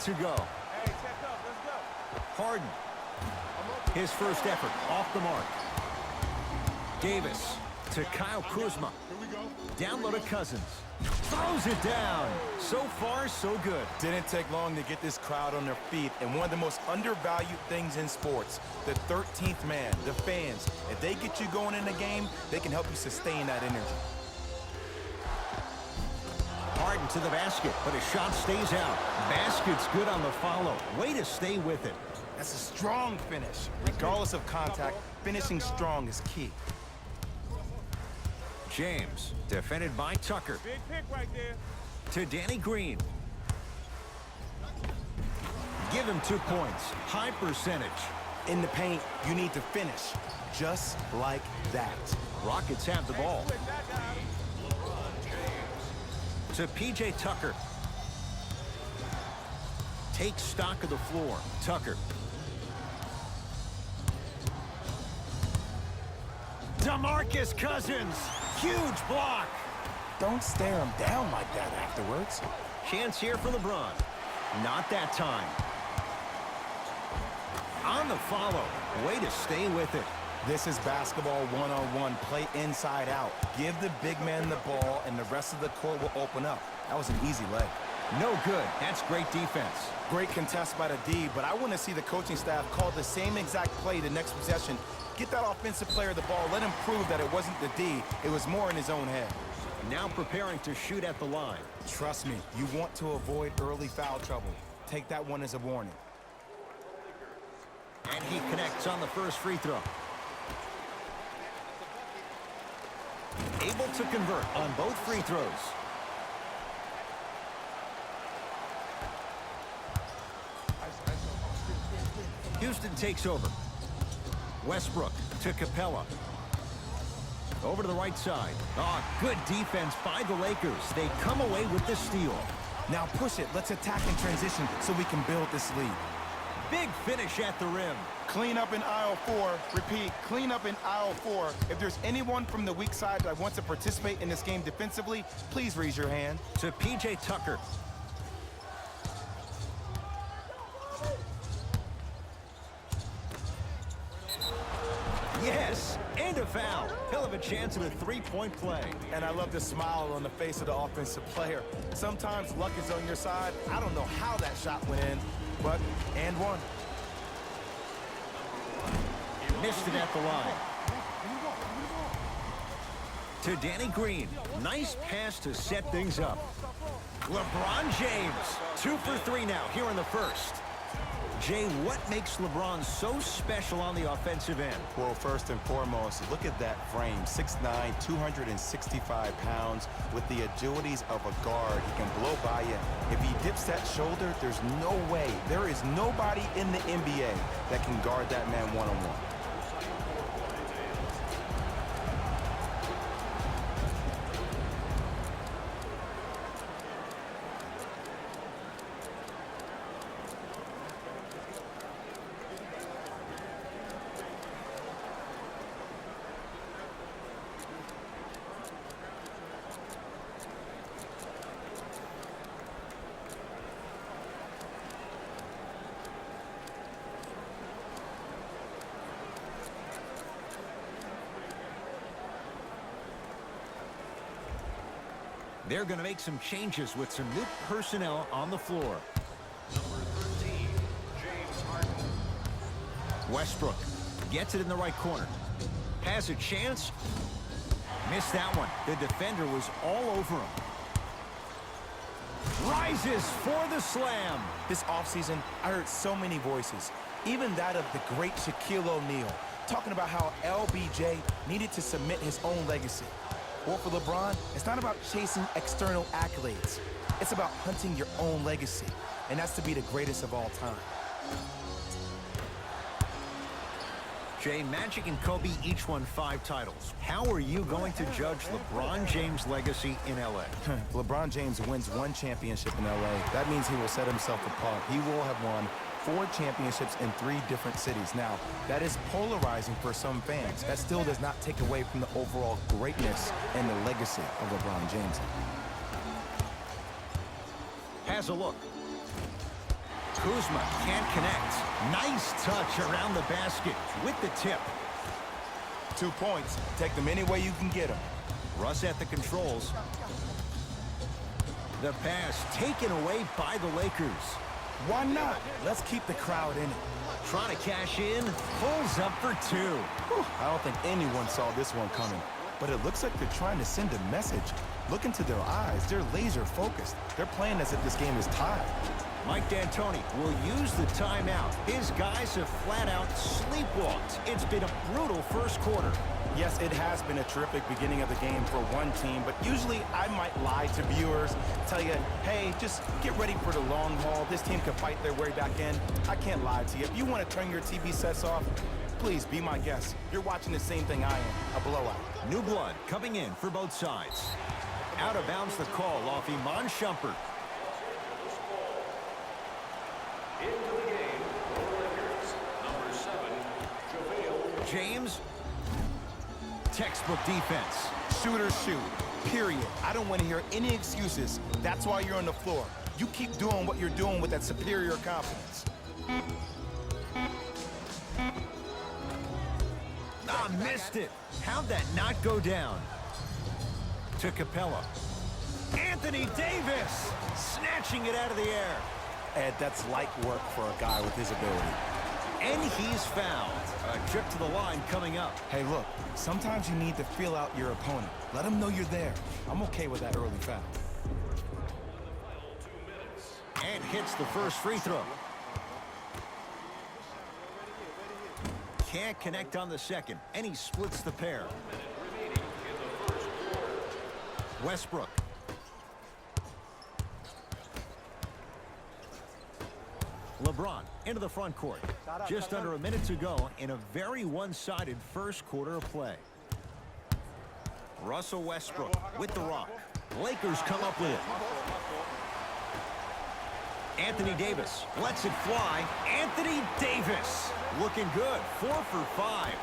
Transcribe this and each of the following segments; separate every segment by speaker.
Speaker 1: to go.
Speaker 2: Hey, check up. Let's go.
Speaker 1: Harden. His first effort off the mark. Davis to Kyle Kuzma.
Speaker 2: Here we go.
Speaker 1: Down low to Cousins. Throws it down. So far, so good.
Speaker 3: Didn't take long to get this crowd on their feet, and one of the most undervalued things in sports, the 13th man, the fans. If they get you going in the game, they can help you sustain that energy.
Speaker 1: Harden to the basket, but his shot stays out. Basket's good on the follow. Way to stay with it.
Speaker 3: That's a strong finish. Regardless of contact, finishing strong is key.
Speaker 1: James, defended by Tucker.
Speaker 2: Big pick right there.
Speaker 1: To Danny Green. Give him 2 points. High percentage.
Speaker 3: In the paint, you need to finish. Just like that.
Speaker 1: Rockets have the ball. To P.J. Tucker. Takes stock of the floor. Tucker. DeMarcus Cousins. Huge block.
Speaker 3: Don't stare him down like that afterwards.
Speaker 1: Chance here for LeBron. Not that time. On the follow. Way to stay with it.
Speaker 3: This is basketball one-on-one. Play inside out. Give the big man the ball, and the rest of the court will open up. That was an easy leg.
Speaker 1: No good. That's great defense.
Speaker 3: Great contest by the D, but I want to see the coaching staff call the same exact play the next possession. Get that offensive player the ball. Let him prove that it wasn't the D. It was more in his own head.
Speaker 1: Now preparing to shoot at the line.
Speaker 3: Trust me, you want to avoid early foul trouble. Take that one as a warning.
Speaker 1: And he connects on the first free throw. Able to convert on both free throws. Houston takes over. Westbrook to Capella. Over to the right side. Good defense by the Lakers. They come away with the steal.
Speaker 3: Now push it. Let's attack in transition so we can build this lead.
Speaker 1: Big finish at the rim.
Speaker 3: Clean up in aisle 4. Repeat, clean up in aisle 4. If there's anyone from the weak side that wants to participate in this game defensively, please raise your hand.
Speaker 1: To P.J. Tucker. Yes, and a foul. He'll have a chance at a three-point play.
Speaker 3: And I love the smile on the face of the offensive player. Sometimes luck is on your side. I don't know how that shot went in, but and one.
Speaker 1: Missed it at the line. To Danny Green. Nice pass to set things up. LeBron James. 2 for 3 now here in the first. Jay, what makes LeBron so special on the offensive end?
Speaker 3: Well, first and foremost, look at that frame. 6'9", 265 pounds with the agilities of a guard. He can blow by you. If he dips that shoulder, there's no way. There is nobody in the NBA that can guard that man one-on-one.
Speaker 1: They're going to make some changes with some new personnel on the floor.
Speaker 4: Number 13, James Harden.
Speaker 1: Westbrook gets it in the right corner. Has a chance. Missed that one. The defender was all over him. Rises for the slam.
Speaker 3: This offseason, I heard so many voices, even that of the great Shaquille O'Neal, talking about how LBJ needed to submit his own legacy. Well, for LeBron, it's not about chasing external accolades. It's about hunting your own legacy, and that's to be the greatest of all time.
Speaker 1: Jay, Magic and Kobe each won 5 titles. How are you going to judge LeBron James' legacy in L.A.?
Speaker 3: LeBron James wins 1 championship in L.A. That means he will set himself apart. He will have won 4 championships in 3 different cities. Now, that is polarizing for some fans. That still does not take away from the overall greatness and the legacy of LeBron James.
Speaker 1: Has a look. Kuzma can't connect. Nice touch around the basket with the tip.
Speaker 3: 2 points. Take them any way you can get them.
Speaker 1: Russ at the controls. The pass taken away by the Lakers.
Speaker 3: Why not? Let's keep the crowd in it.
Speaker 1: Trying to cash in. Pulls up for 2.
Speaker 3: Whew, I don't think anyone saw this one coming. But it looks like they're trying to send a message. Look into their eyes. They're laser focused. They're playing as if this game is tied.
Speaker 1: Mike D'Antoni will use the timeout. His guys have flat out sleepwalked. It's been a brutal first quarter.
Speaker 3: Yes, it has been a terrific beginning of the game for one team, but usually I might lie to viewers, tell you, hey, just get ready for the long haul. This team can fight their way back in. I can't lie to you. If you want to turn your TV sets off, please be my guest. You're watching the same thing I am, a blowout.
Speaker 1: New blood coming in for both sides. Out of bounds the call off Iman Shumpert.
Speaker 4: Into the game for the Lakers, number 7, JaVale.
Speaker 1: James. Textbook defense.
Speaker 3: Shooters shoot, period. I don't want to hear any excuses. That's why you're on the floor. You keep doing what you're doing with that superior confidence.
Speaker 1: Ah, missed it. How'd that not go down? To Capella. Anthony Davis snatching it out of the air.
Speaker 3: Ed, that's light work for a guy with his ability.
Speaker 1: And he's fouled. A trip to the line coming up.
Speaker 3: Hey, look, sometimes you need to feel out your opponent. Let them know you're there. I'm okay with that early foul.
Speaker 1: And hits the first free throw. Can't connect on the second, and he splits the pair. Westbrook. LeBron into the front court. Just under a minute to go in a very one-sided first quarter of play. Russell Westbrook with the rock. Lakers come up with it. Anthony Davis lets it fly. Anthony Davis looking good. 4 for 5.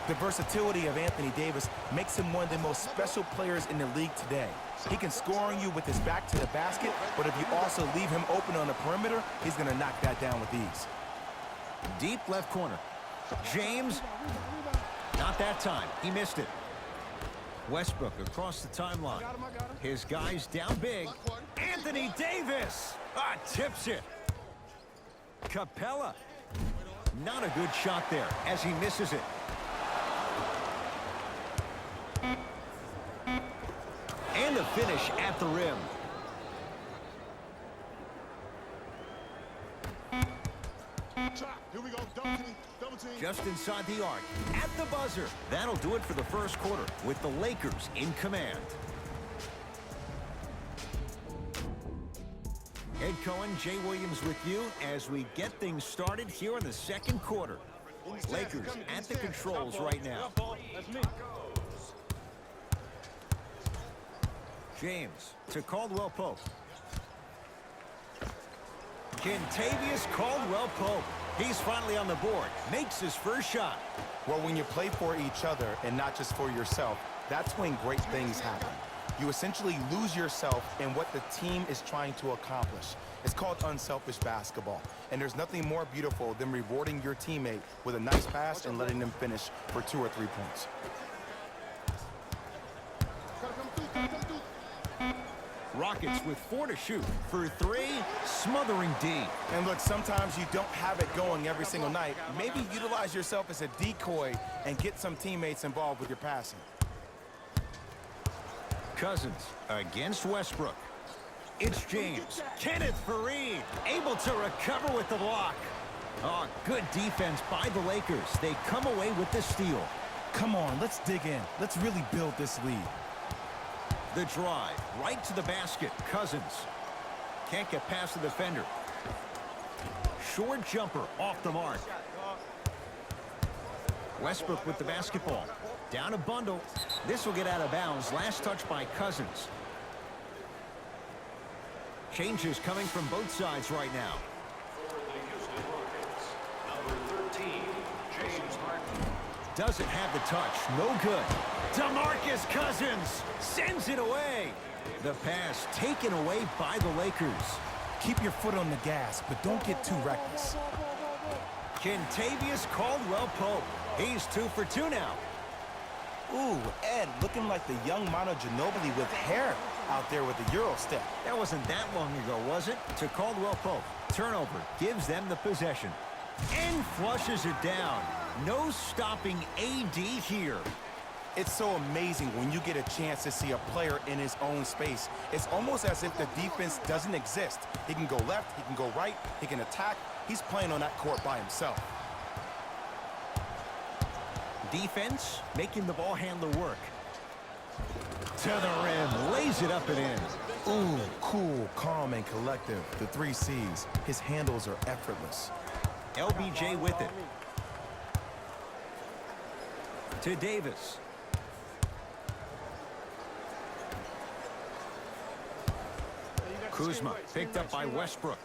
Speaker 3: The versatility of Anthony Davis makes him one of the most special players in the league today. He can score on you with his back to the basket, but if you also leave him open on the perimeter, he's going to knock that down with ease.
Speaker 1: Deep left corner. James. Not that time. He missed it. Westbrook across the timeline. His guys down big. Anthony Davis. Tips it. Capella. Not a good shot there as he misses it. And the finish at the rim.
Speaker 2: Here we go. Double team. Double team.
Speaker 1: Just inside the arc. At the buzzer. That'll do it for the first quarter with the Lakers in command. Ed Cohen, Jay Williams with you as we get things started here in the second quarter. Lakers at the controls right now.
Speaker 2: That's me.
Speaker 1: James to Caldwell Pope. Kentavious Caldwell Pope. He's finally on the board. Makes his first shot.
Speaker 3: Well, when you play for each other and not just for yourself, that's when great things happen. You essentially lose yourself in what the team is trying to accomplish. It's called unselfish basketball. And there's nothing more beautiful than rewarding your teammate with a nice pass and letting them finish for 2 or 3 points.
Speaker 1: Rockets with 4 to shoot. For 3, smothering D.
Speaker 3: And look, sometimes you don't have it going every single night. Maybe utilize yourself as a decoy and get some teammates involved with your passing.
Speaker 1: Cousins against Westbrook. It's James. Kenneth Faried able to recover with the block. Oh, good defense by the Lakers. They come away with the steal.
Speaker 3: Come on, let's dig in. Let's really build this lead.
Speaker 1: The drive right to the basket. Cousins can't get past the defender. Short jumper off the mark. Westbrook with the basketball. Down a bundle. This will get out of bounds. Last touch by Cousins. Changes coming from both sides right now.
Speaker 4: For the Houston Rockets, number 13, James Harden.
Speaker 1: Doesn't have the touch. No good. DeMarcus Cousins sends it away. The pass taken away by the Lakers.
Speaker 3: Keep your foot on the gas, but don't get too reckless.
Speaker 1: Kentavious Caldwell-Pope. He's 2 for 2 now.
Speaker 3: Ooh, Ed, looking like the young Manu Ginobili with hair out there with the Euro step.
Speaker 1: That wasn't that long ago, was it? To Caldwell-Pope. Turnover gives them the possession. And flushes it down. No stopping AD here.
Speaker 3: It's so amazing when you get a chance to see a player in his own space. It's almost as if the defense doesn't exist. He can go left, he can go right, he can attack. He's playing on that court by himself.
Speaker 1: Defense making the ball handler work. To the rim, lays it up and in.
Speaker 3: Ooh, cool, calm, and collective. The 3 C's. His handles are effortless.
Speaker 1: LBJ with it. To Davis. Kuzma picked up by Westbrook.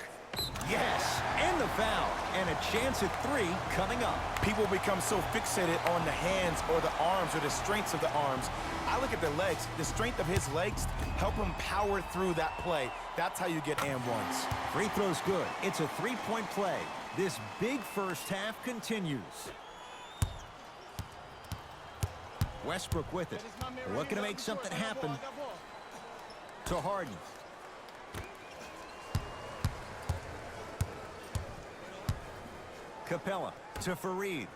Speaker 1: Yes, and the foul. And a chance at 3 coming up.
Speaker 3: People become so fixated on the hands or the arms or the strengths of the arms. I look at the legs. The strength of his legs help him power through that play. That's how you get and ones.
Speaker 1: Free throw's good. It's a 3-point play. This big first half continues. Westbrook with it. Looking to make something happen. To Harden. Capella to Fareed.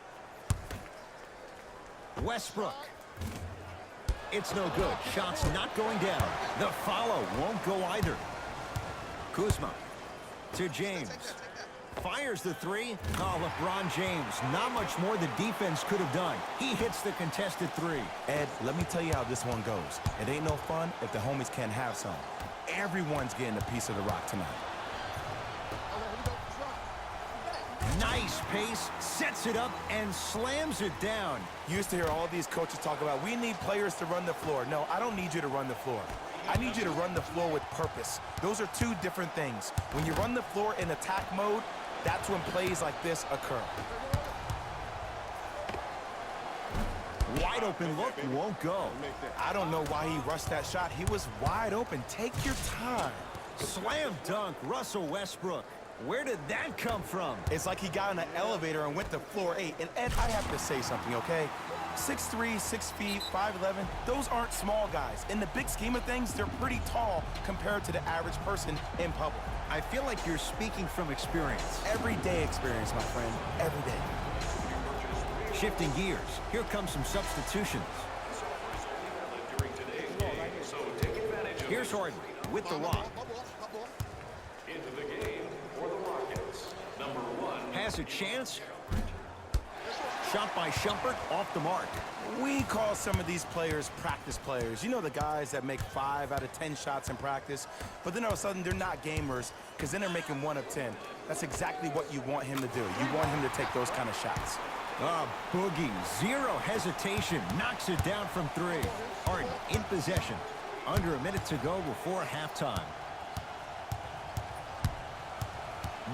Speaker 1: Westbrook. It's no good. Shot's not going down. The follow won't go either. Kuzma to James. Fires the 3. Oh, LeBron James. Not much more the defense could have done. He hits the contested 3.
Speaker 3: Ed, let me tell you how this one goes. It ain't no fun if the homies can't have some. Everyone's getting a piece of the rock tonight.
Speaker 1: Nice pace, sets it up, and slams it down.
Speaker 3: You used to hear all these coaches talk about, we need players to run the floor. No, I don't need you to run the floor. I need you to run the floor with purpose. Those are 2 different things. When you run the floor in attack mode, that's when plays like this occur.
Speaker 1: Wide open look, won't go.
Speaker 3: I don't know why he rushed that shot. He was wide open. Take your time.
Speaker 1: Slam dunk, Russell Westbrook. Where did that come from?
Speaker 3: It's like he got in an elevator and went to floor 8. And Ed, I have to say something, okay? 6'3", 6 feet, 5'11", those aren't small guys. In the big scheme of things, they're pretty tall compared to the average person in public.
Speaker 1: I feel like you're speaking from experience.
Speaker 3: Everyday experience, my friend. Every day.
Speaker 1: Shifting gears. Here comes some substitutions. Here's Harden with the lock.
Speaker 4: Into the game for the Rockets. Number 1.
Speaker 1: Has a chance. Shot by Shumpert, off the mark.
Speaker 3: We call some of these players practice players. You know, the guys that make 5 out of 10 shots in practice, but then all of a sudden they're not gamers because then they're making 1 of 10. That's exactly what you want him to do. You want him to take those kind of shots.
Speaker 1: Boogie, 0 hesitation, knocks it down from 3. Harden in possession. Under a minute to go before halftime.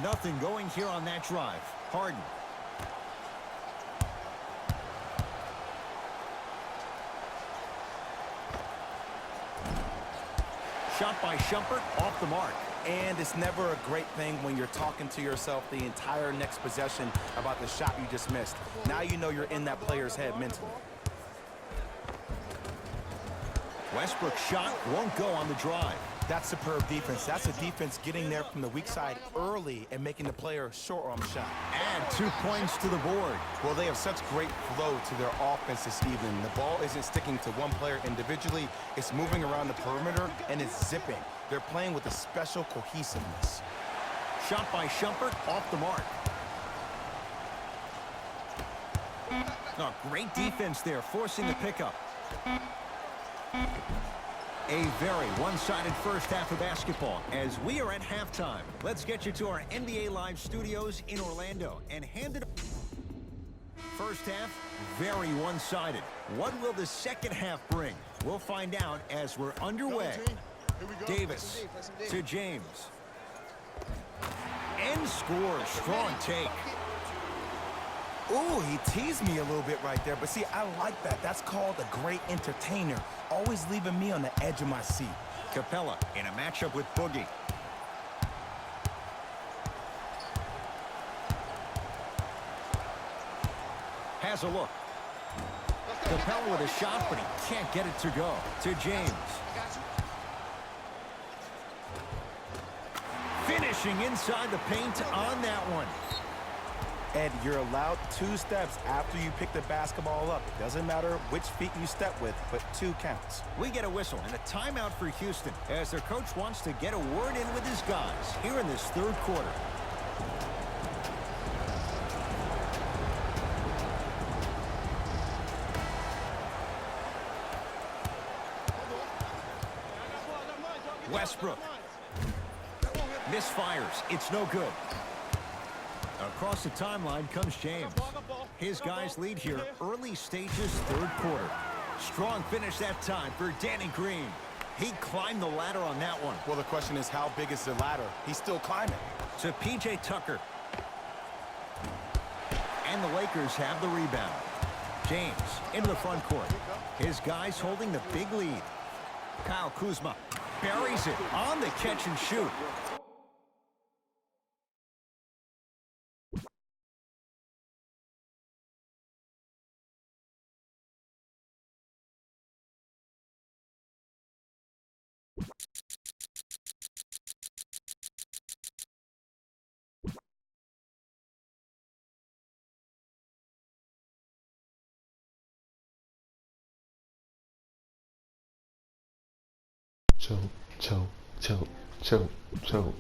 Speaker 1: Nothing going here on that drive. Harden. Shot by Shumpert, off the mark.
Speaker 3: And it's never a great thing when you're talking to yourself the entire next possession about the shot you just missed. Now you know you're in that player's head mentally.
Speaker 1: Westbrook's shot won't go on the drive.
Speaker 3: That's superb defense. That's a defense getting there from the weak side early and making the player a short arm shot.
Speaker 1: Add 2 points to the board.
Speaker 3: Well, they have such great flow to their offense this evening. The ball isn't sticking to one player individually. It's moving around the perimeter, and it's zipping. They're playing with a special cohesiveness.
Speaker 1: Shot by Shumpert, off the mark. Oh, great defense there, forcing the pickup. A very one-sided first half of basketball as we are at halftime. Let's get you to our NBA Live studios in Orlando and hand it. First half, very one-sided. What will the second half bring? We'll find out as we're underway. Davis to James. And scores. Strong take.
Speaker 3: Ooh, he teased me a little bit right there. But see, I like that. That's called a great entertainer. Always leaving me on the edge of my seat.
Speaker 1: Capella in a matchup with Boogie. has a look. Capella with a shot, but he can't get it to go. To James. Finishing inside the paint on that one.
Speaker 3: Ed, you're allowed 2 steps after you pick the basketball up. It doesn't matter which feet you step with, but 2 counts.
Speaker 1: We get a whistle and a timeout for Houston as their coach wants to get a word in with his guys here in this third quarter. Westbrook. Misfires. It's no good. Across the timeline comes James. His guys lead here early stages third quarter. Strong finish that time for Danny Green. He climbed the ladder on that one.
Speaker 3: Well, the question is, how big is the ladder? He's still climbing.
Speaker 1: To P.J. Tucker. And the Lakers have the rebound. James into the front court. His guys holding the big lead. Kyle Kuzma buries it on the catch and shoot.
Speaker 5: Choke, choke, choke, choke, choke.